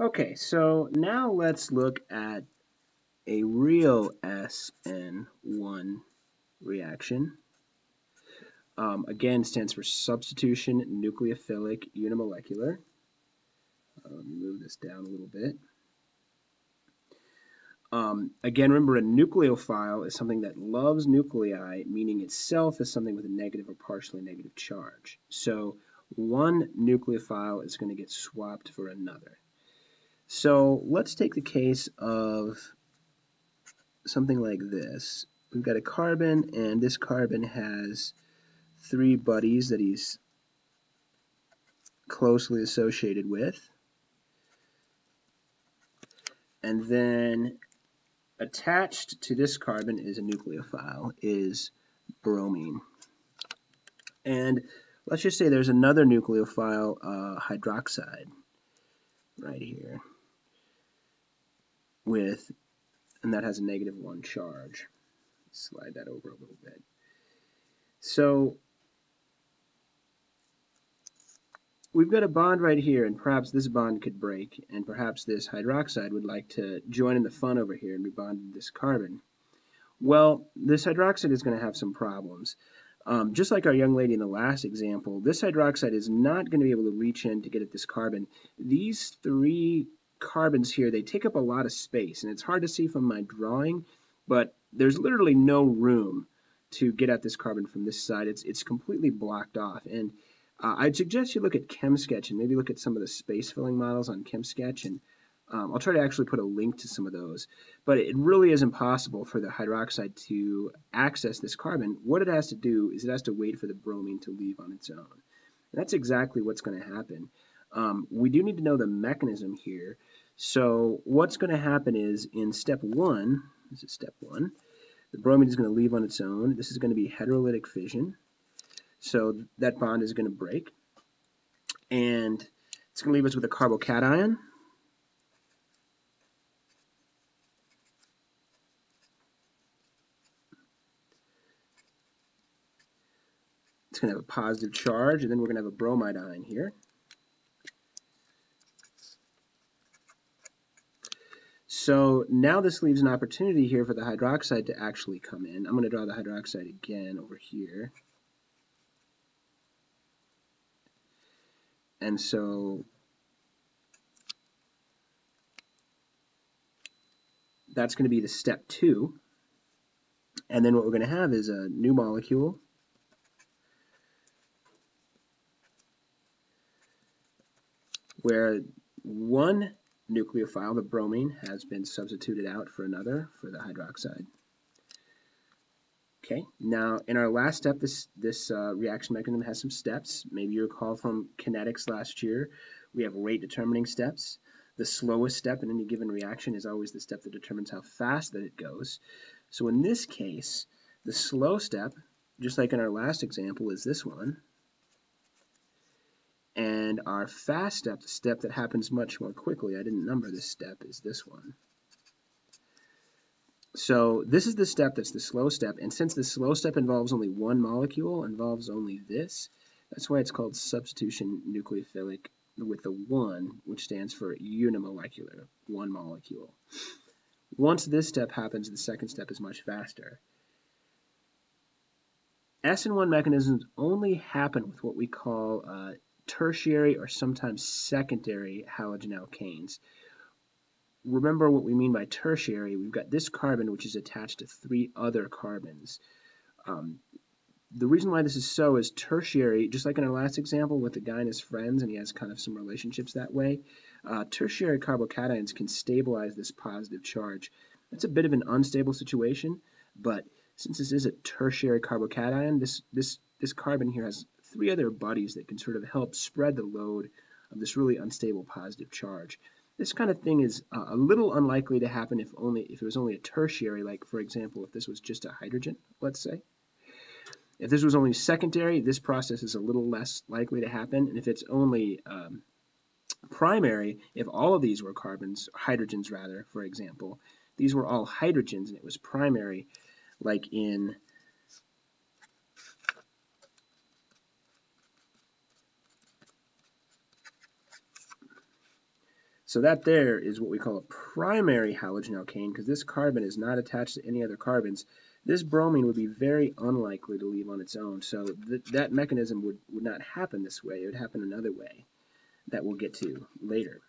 Okay, so now let's look at a real Sn1 reaction. Again, stands for substitution nucleophilic unimolecular. Move this down a little bit. Again, remember a nucleophile is something that loves nuclei, meaning itself is something with a negative or partially negative charge. So one nucleophile is going to get swapped for another. So let's take the case of something like this. We've got a carbon, and this carbon has three buddies that he's closely associated with. And then attached to this carbon is a nucleophile, is bromine. And let's just say there's another nucleophile, hydroxide, right here, and that has a -1 charge. Slide that over a little bit. So we've got a bond right here, and perhaps this bond could break, and perhaps this hydroxide would like to join in the fun over here and be bonded to this carbon. Well, this hydroxide is going to have some problems. Just like our young lady in the last example, this hydroxide is not going to be able to reach in to get at this carbon. These three carbons here, they take up a lot of space, and it's hard to see from my drawing, but there's literally no room to get at this carbon from this side. It's completely blocked off. And I'd suggest you look at ChemSketch and maybe look at some of the space filling models on ChemSketch, and I'll try to actually put a link to some of those. But it really is impossible for the hydroxide to access this carbon. What it has to do is it has to wait for the bromine to leave on its own. And that's exactly what's going to happen. We do need to know the mechanism here. So what's going to happen is in step 1, this is step 1, the bromine is going to leave on its own. This is going to be heterolytic fission. So that bond is going to break. And it's going to leave us with a carbocation. It's going to have a positive charge, and then we're going to have a bromide ion here. So now this leaves an opportunity here for the hydroxide to actually come in. I'm going to draw the hydroxide again over here. And so that's going to be the step 2. And then what we're going to have is a new molecule where one nucleophile, the bromine, has been substituted out for another, for the hydroxide. Okay, now in our last step, this reaction mechanism has some steps. Maybe you recall from kinetics last year, we have rate determining steps. The slowest step in any given reaction is always the step that determines how fast that it goes. So in this case, the slow step, just like in our last example, is this one. And our fast step, the step that happens much more quickly, I didn't number this step, is this one. So this is the step that's the slow step, and since the slow step involves only one molecule, involves only this, that's why it's called substitution nucleophilic with the 1, which stands for unimolecular, one molecule. Once this step happens, the second step is much faster. Sn1 mechanisms only happen with what we call tertiary or sometimes secondary halogen alkanes. Remember what we mean by tertiary. We've got this carbon, which is attached to 3 other carbons. The reason why this is so is tertiary, just like in our last example with the guy and his friends, and he has kind of some relationships that way, tertiary carbocations can stabilize this positive charge. It's a bit of an unstable situation, but since this is a tertiary carbocation, this carbon here has 3 other buddies that can sort of help spread the load of this really unstable positive charge. This kind of thing is a little unlikely to happen if it was only a tertiary, like for example, if this was just a hydrogen, let's say. If this was only secondary, this process is a little less likely to happen. And if it's only primary, if all of these were carbons, hydrogens rather, for example, these were all hydrogens and it was primary, like in So that there is what we call a primary halogen alkane, because this carbon is not attached to any other carbons. This bromine would be very unlikely to leave on its own, so that mechanism would not happen this way. It would happen another way that we'll get to later.